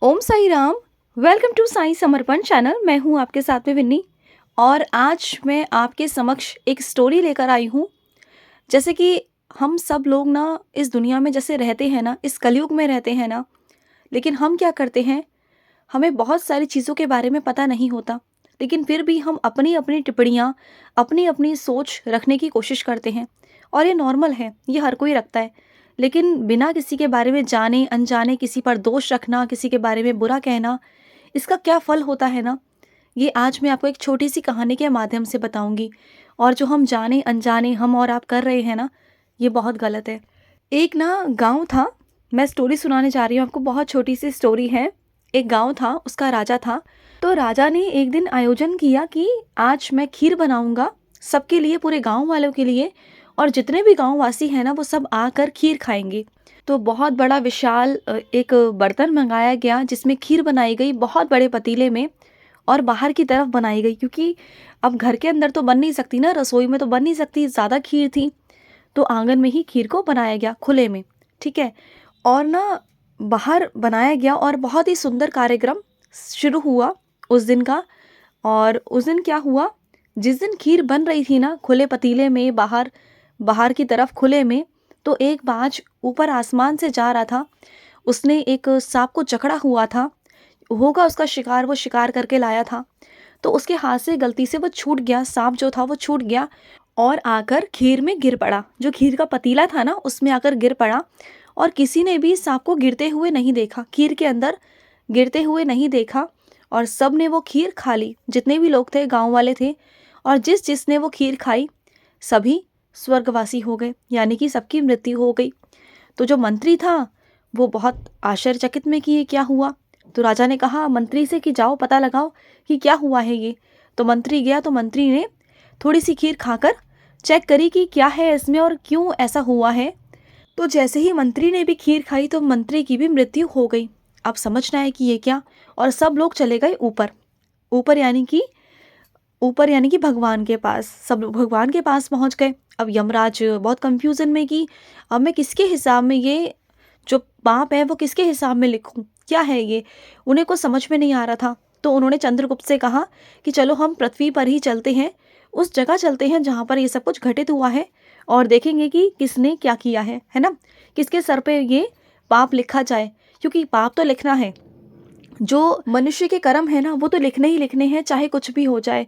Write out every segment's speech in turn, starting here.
Om Sai Ram. Welcome to Sai Samarpan channel. मैं हूँ आपके साथ में विन्नी और आज मैं आपके समक्ष एक स्टोरी लेकर आई हूँ। जैसे कि हम सब लोग ना इस दुनिया में जैसे रहते हैं ना, इस कलयुग में रहते हैं ना, लेकिन हम क्या करते हैं, हमें बहुत सारी चीज़ों के बारे में पता नहीं होता, लेकिन फिर भी हम अपनी अपनी टिप्पणियाँ, अपनी अपनी सोच रखने की कोशिश करते हैं। और ये नॉर्मल है, ये हर कोई रखता है। लेकिन बिना किसी के बारे में जाने अनजाने किसी पर दोष रखना, किसी के बारे में बुरा कहना, इसका क्या फल होता है ना, ये आज मैं आपको एक छोटी सी कहानी के माध्यम से बताऊंगी। और जो हम जाने अनजाने हम और आप कर रहे हैं ना, ये बहुत गलत है। एक ना गांव था, मैं स्टोरी सुनाने जा रही हूँ आपको, बहुत छोटी सी स्टोरी है। एक गांव था, उसका राजा था। तो राजा ने एक दिन आयोजन किया कि आज मैं खीर बनाऊंगा सबके लिए, पूरे गांव वालों के लिए, और जितने भी गांव वासी हैं ना वो सब आकर खीर खाएंगे। तो बहुत बड़ा विशाल एक बर्तन मंगाया गया जिसमें खीर बनाई गई, बहुत बड़े पतीले में, और बाहर की तरफ बनाई गई, क्योंकि अब घर के अंदर तो बन नहीं सकती ना, रसोई में तो बन नहीं सकती, ज़्यादा खीर थी। तो आंगन में ही खीर को बनाया गया, खुले में। ठीक है। और ना बाहर बनाया गया और बहुत ही सुंदर कार्यक्रम शुरू हुआ उस दिन का। और उस दिन क्या हुआ, जिस दिन खीर बन रही थी ना खुले पतीले में, बाहर बाहर की तरफ खुले में, तो एक बाज ऊपर आसमान से जा रहा था। उसने एक सांप को जकड़ा हुआ था, होगा उसका शिकार, वो शिकार करके लाया था। तो उसके हाथ से गलती से वो छूट गया, सांप जो था वो छूट गया और आकर खीर में गिर पड़ा। जो खीर का पतीला था ना उसमें आकर गिर पड़ा। और किसी ने भी सांप को गिरते हुए नहीं देखा, खीर के अंदर गिरते हुए नहीं देखा। और सब ने वो खीर खा ली, जितने भी लोग थे, गांव वाले थे। और जिस जिसने वो खीर खाई, सभी स्वर्गवासी हो गए, यानी कि सबकी मृत्यु हो गई। तो जो मंत्री था वो बहुत आश्चर्यचकित में कि ये क्या हुआ। तो राजा ने कहा मंत्री से कि जाओ पता लगाओ कि क्या हुआ है ये। तो मंत्री गया, तो मंत्री ने थोड़ी सी खीर खाकर चेक करी कि क्या है इसमें और क्यों ऐसा हुआ है। तो जैसे ही मंत्री ने भी खीर खाई तो मंत्री की भी मृत्यु हो गई। अब समझना है कि ये क्या। और सब लोग चले गए ऊपर। ऊपर यानी कि भगवान के पास, सब लोग भगवान के पास पहुंच गए। अब यमराज बहुत कंफ्यूजन में कि अब मैं किसके हिसाब में ये जो पाप है वो किसके हिसाब में लिखूं, क्या है ये, उन्हें कुछ समझ में नहीं आ रहा था। तो उन्होंने चंद्रगुप्त से कहा कि चलो हम पृथ्वी पर ही चलते हैं, उस जगह चलते हैं जहाँ पर ये सब कुछ घटित हुआ है, और देखेंगे कि किसने क्या किया है ना, किसके सर पे ये पाप लिखा जाए। क्योंकि पाप तो लिखना है, जो मनुष्य के कर्म है ना वो तो लिखने ही लिखने हैं, चाहे कुछ भी हो जाए।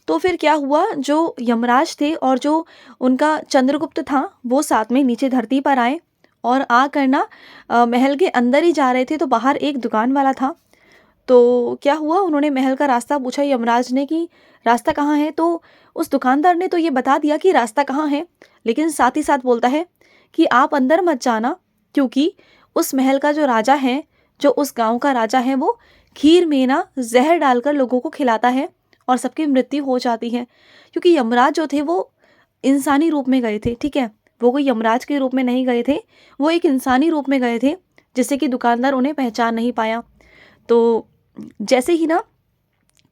तो फिर क्या हुआ, जो यमराज थे और जो उनका चंद्रगुप्त था वो साथ में नीचे धरती पर आए। और आकर ना महल के अंदर ही जा रहे थे, तो बाहर एक दुकान वाला था। तो क्या हुआ, उन्होंने महल का रास्ता पूछा यमराज ने कि रास्ता कहाँ है। तो उस दुकानदार ने तो ये बता दिया कि रास्ता कहाँ है, लेकिन साथ ही साथ बोलता है कि आप अंदर मत जाना, क्योंकि उस महल का जो राजा है, जो उस गांव का राजा है, वो खीर में ना जहर डालकर लोगों को खिलाता है और सबकी मृत्यु हो जाती है। क्योंकि यमराज जो थे वो इंसानी रूप में गए थे। ठीक है, वो कोई यमराज के रूप में नहीं गए थे, वो एक इंसानी रूप में गए थे, जिससे कि दुकानदार उन्हें पहचान नहीं पाया। तो जैसे ही ना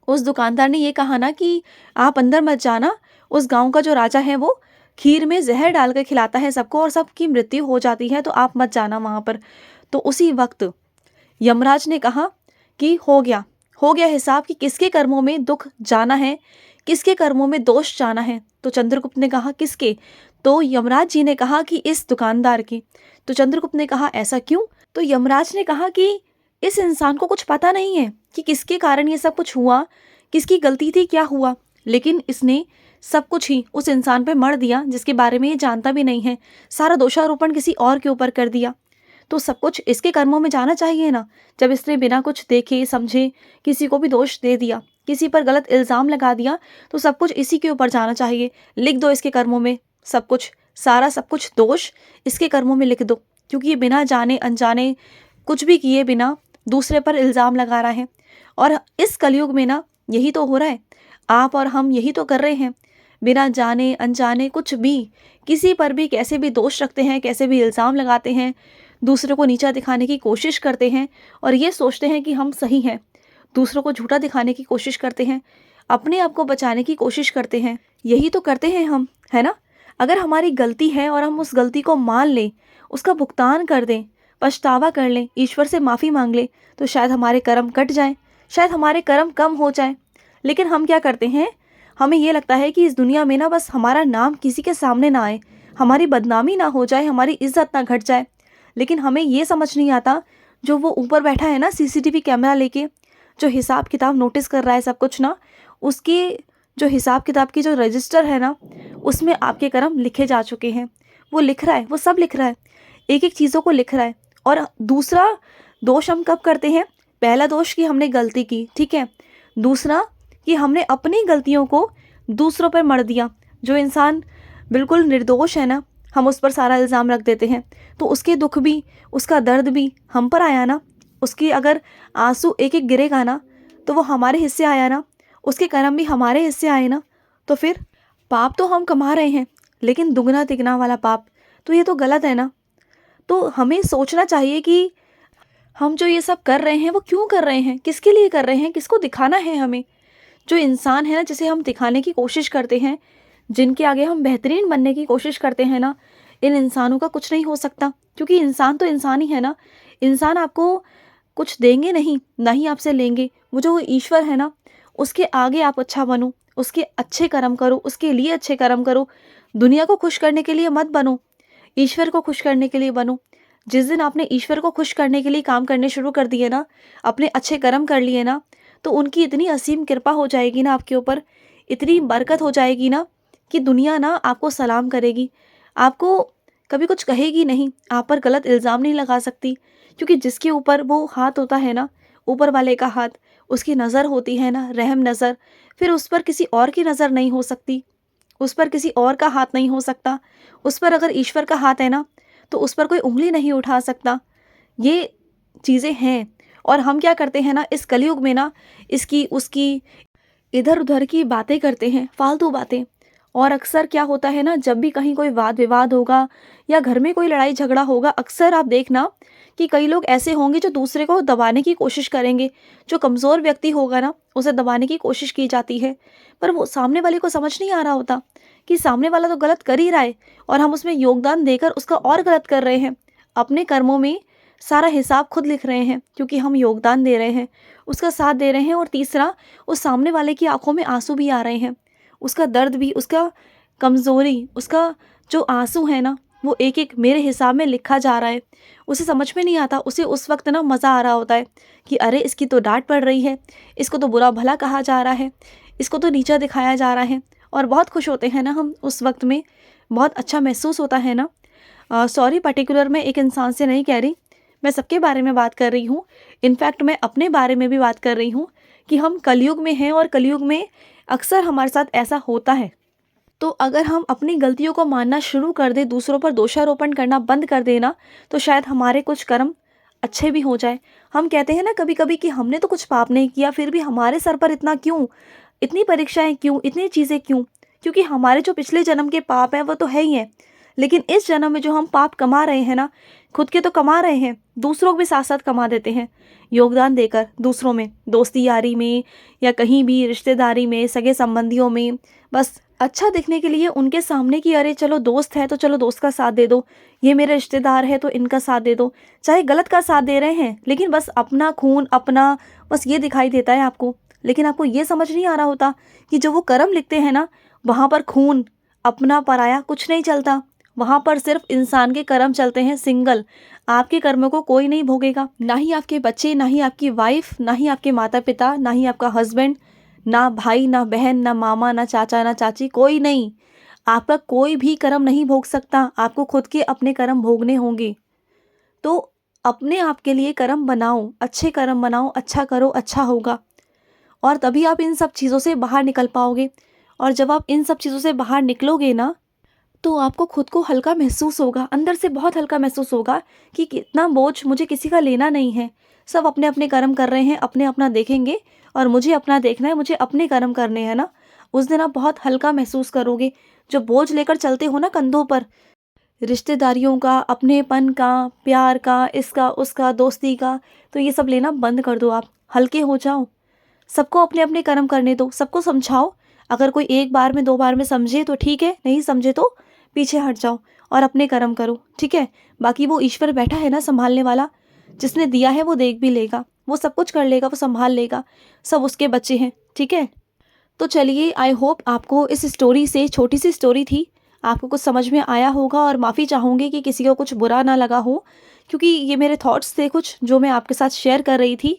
उस दुकानदार ने ये कहा ना कि आप अंदर मत जाना, उस गांव का जो राजा है वो खीर में जहर डाल कर खिलाता है सबको और सबकी मृत्यु हो जाती है, तो आप मत जाना वहाँ पर। तो उसी वक्त यमराज ने कहा कि हो गया हिसाब कि किसके कर्मों में दुख जाना है, किसके कर्मों में दोष जाना है। तो चंद्रगुप्त ने कहा किसके। तो यमराज जी ने कहा कि इस दुकानदार की। तो चंद्रगुप्त ने कहा ऐसा क्यों। तो यमराज ने कहा कि इस इंसान को कुछ पता नहीं है कि किसके कारण ये सब कुछ हुआ, किसकी गलती थी, क्या हुआ, लेकिन इसने सब कुछ ही उस इंसान पे मढ़ दिया जिसके बारे में ये जानता भी नहीं है। सारा दोषारोपण किसी और के ऊपर कर दिया। तो सब कुछ इसके कर्मों में जाना चाहिए ना, जब इसने बिना कुछ देखे समझे किसी को भी दोष दे दिया, किसी पर गलत इल्ज़ाम लगा दिया, तो सब कुछ इसी के ऊपर जाना चाहिए। लिख दो इसके कर्मों में सब कुछ, सारा सब कुछ दोष इसके कर्मों में लिख दो, क्योंकि ये बिना जाने अनजाने कुछ भी किए बिना दूसरे पर इल्ज़ाम लगा रहा है। और इस कलयुग में ना यही तो हो रहा है, आप और हम यही तो कर रहे हैं, बिना जाने अनजाने कुछ भी किसी पर भी कैसे भी दोष रखते हैं, कैसे भी इल्ज़ाम लगाते हैं, दूसरों को नीचा दिखाने की कोशिश करते हैं और ये सोचते हैं कि हम सही हैं, दूसरों को झूठा दिखाने की कोशिश करते हैं, अपने आप को बचाने की कोशिश करते हैं। यही तो करते हैं हम, है ना। अगर हमारी गलती है और हम उस गलती को मान लें, उसका भुगतान कर दें, पछतावा कर लें, ईश्वर से माफ़ी मांग लें, तो शायद हमारे कर्म कट जाएं, शायद हमारे कर्म कम हो जाएं। लेकिन हम क्या करते हैं, हमें ये लगता है कि इस दुनिया में ना बस हमारा नाम किसी के सामने ना आए, हमारी बदनामी ना हो जाए, हमारी इज्जत ना घट जाए। लेकिन हमें ये समझ नहीं आता, जो वो ऊपर बैठा है ना सीसीटीवी कैमरा लेके, जो हिसाब किताब नोटिस कर रहा है सब कुछ ना, उसके जो हिसाब किताब की जो रजिस्टर है ना, उसमें आपके कर्म लिखे जा चुके हैं। वो लिख रहा है, वो सब लिख रहा है, एक एक चीज़ों को लिख रहा है। और दूसरा दोष हम कब करते हैं, पहला दोष कि हमने गलती की, ठीक है। दूसरा कि हमने अपनी गलतियों को दूसरों पर मढ़ दिया। जो इंसान बिल्कुल निर्दोष है ना, हम उस पर सारा इल्ज़ाम रख देते हैं, तो उसके दुख भी, उसका दर्द भी हम पर आया ना। उसकी अगर आंसू एक एक गिरेगा ना, तो वो हमारे हिस्से आया ना, उसके कर्म भी हमारे हिस्से आए ना। तो फिर पाप तो हम कमा रहे हैं, लेकिन दुगना तिगना वाला पाप, तो ये तो गलत है ना। तो हमें सोचना चाहिए कि हम जो ये सब कर रहे हैं वो क्यों कर रहे हैं, किसके लिए कर रहे हैं, किसको दिखाना है हमें। जो इंसान है ना, जिसे हम दिखाने की कोशिश करते हैं, जिनके आगे हम बेहतरीन बनने की कोशिश करते हैं ना, इन इंसानों का कुछ नहीं हो सकता। क्योंकि इंसान तो इंसान ही है ना। इंसान आपको कुछ देंगे नहीं, ना ही आपसे लेंगे। वो जो ईश्वर है ना, उसके आगे आप अच्छा बनो, उसके अच्छे कर्म करो, उसके लिए अच्छे कर्म करो। दुनिया को खुश करने के लिए मत बनो, ईश्वर को खुश करने के लिए बनो। जिस दिन आपने ईश्वर को खुश करने के लिए काम करने शुरू कर दिए ना, अपने अच्छे कर्म कर लिए ना, तो उनकी इतनी असीम कृपा हो जाएगी ना आपके ऊपर, इतनी बरकत हो जाएगी ना, कि दुनिया ना आपको सलाम करेगी, आपको कभी कुछ कहेगी नहीं, आप पर गलत इल्ज़ाम नहीं लगा सकती। क्योंकि जिसके ऊपर वो हाथ होता है ना, ऊपर वाले का हाथ, उसकी नज़र होती है ना, रहम नज़र, फिर उस पर किसी और की नज़र नहीं हो सकती, उस पर किसी और का हाथ नहीं हो सकता। उस पर अगर ईश्वर का हाथ है ना, तो उस पर कोई उँगली नहीं उठा सकता। ये चीज़ें हैं। और हम क्या करते हैं ना, इस कलयुग में ना, इसकी उसकी इधर उधर की बातें करते हैं, फालतू बातें। और अक्सर क्या होता है ना, जब भी कहीं कोई वाद विवाद होगा या घर में कोई लड़ाई झगड़ा होगा, अक्सर आप देखना कि कई लोग ऐसे होंगे जो दूसरे को दबाने की कोशिश करेंगे। जो कमज़ोर व्यक्ति होगा ना, उसे दबाने की कोशिश की जाती है, पर वो सामने वाले को समझ नहीं आ रहा होता कि सामने वाला तो गलत कर ही रहा है, और हम उसमें योगदान देकर उसका और गलत कर रहे हैं। अपने कर्मों में सारा हिसाब खुद लिख रहे हैं, क्योंकि हम योगदान दे रहे हैं, उसका साथ दे रहे हैं। और तीसरा, उस सामने वाले की आंखों में आंसू भी आ रहे हैं, उसका दर्द भी, उसका कमज़ोरी, उसका जो आंसू है ना, वो एक एक मेरे हिसाब में लिखा जा रहा है। उसे समझ में नहीं आता, उसे उस वक्त ना मज़ा आ रहा होता है कि अरे इसकी तो डांट पड़ रही है, इसको तो बुरा भला कहा जा रहा है, इसको तो नीचा दिखाया जा रहा है। और बहुत खुश होते हैं ना हम उस वक्त में, बहुत अच्छा महसूस होता है ना। सॉरी, पर्टिकुलर मैं एक इंसान से नहीं कह रही, मैं सबके बारे में बात कर रही हूँ। इनफैक्ट मैं अपने बारे में भी बात कर रही हूँ कि हम कलयुग में हैं, और कलयुग में अक्सर हमारे साथ ऐसा होता है। तो अगर हम अपनी गलतियों को मानना शुरू कर दें, दूसरों पर दोषारोपण करना बंद कर देना, तो शायद हमारे कुछ कर्म अच्छे भी हो जाए। हम कहते हैं ना कभी कभी कि हमने तो कुछ पाप नहीं किया, फिर भी हमारे सर पर इतना क्यों, इतनी परीक्षाएं क्यों, इतनी चीज़ें क्यों। क्योंकि हमारे जो पिछले जन्म के पाप हैं वो तो है ही है, लेकिन इस जन्म में जो हम पाप कमा रहे हैं ना, खुद के तो कमा रहे हैं, दूसरों को भी साथ साथ कमा देते हैं, योगदान देकर दूसरों में, दोस्ती यारी में, या कहीं भी रिश्तेदारी में, सगे संबंधियों में, बस अच्छा दिखने के लिए उनके सामने कि अरे चलो दोस्त है तो चलो दोस्त का साथ दे दो, ये मेरे रिश्तेदार है तो इनका साथ दे दो। चाहे गलत का साथ दे रहे हैं, लेकिन बस अपना खून अपना, बस ये दिखाई देता है आपको। लेकिन आपको ये समझ नहीं आ रहा होता कि जो वो कर्म लिखते हैं ना, वहाँ पर खून अपना पराया कुछ नहीं चलता। वहाँ पर सिर्फ इंसान के कर्म चलते हैं, सिंगल। आपके कर्मों को कोई नहीं भोगेगा, ना ही आपके बच्चे, ना ही आपकी वाइफ, ना ही आपके माता पिता, ना ही आपका हस्बैंड, ना भाई, ना बहन, ना मामा, ना चाचा, ना चाची, कोई नहीं। आपका कोई भी कर्म नहीं भोग सकता, आपको खुद के अपने कर्म भोगने होंगे। तो अपने आप के लिए कर्म बनाओ, अच्छे कर्म बनाओ, अच्छा करो, अच्छा होगा। और तभी आप इन सब चीज़ों से बाहर निकल पाओगे। और जब आप इन सब चीज़ों से बाहर निकलोगे ना, तो आपको खुद को हल्का महसूस होगा, अंदर से बहुत हल्का महसूस होगा कि कितना बोझ मुझे किसी का लेना नहीं है। सब अपने अपने कर्म कर रहे हैं, अपने अपना देखेंगे, और मुझे अपना देखना है, मुझे अपने कर्म करने हैं ना। उस दिन आप बहुत हल्का महसूस करोगे। जो बोझ लेकर चलते हो ना कंधों पर, रिश्तेदारियों का, अपनेपन का, प्यार का, इसका उसका, दोस्ती का, तो ये सब लेना बंद कर दो। आप हल्के हो जाओ, सबको अपने अपने कर्म करने दो, सबको समझाओ। अगर कोई एक बार में, दो बार में समझे तो ठीक है, नहीं समझे तो पीछे हट जाओ और अपने कर्म करो, ठीक है? बाकी वो ईश्वर बैठा है ना सँभालने वाला, जिसने दिया है वो देख भी लेगा, वो सब कुछ कर लेगा, वो सँभाल लेगा, सब उसके बच्चे हैं, ठीक है? तो चलिए, आई होप आपको इस स्टोरी से, छोटी सी स्टोरी थी, आपको कुछ समझ में आया होगा, और माफ़ी चाहूँगी कि किसी को कुछ बुरा ना लगा हो, क्योंकि ये मेरे थॉट्स थे कुछ जो मैं आपके साथ शेयर कर रही थी।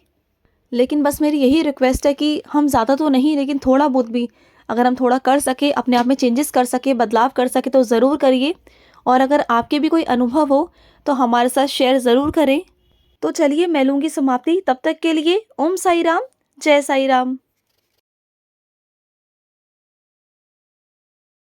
लेकिन बस मेरी यही रिक्वेस्ट है कि हम ज़्यादा तो नहीं, लेकिन थोड़ा बहुत भी अगर हम थोड़ा कर सके, अपने आप में चेंजेस कर सके, बदलाव कर सके, तो ज़रूर करिए। और अगर आपके भी कोई अनुभव हो तो हमारे साथ शेयर ज़रूर करें। तो चलिए, मैं लूँगी समाप्ति, तब तक के लिए ओम साई राम, जय साई राम।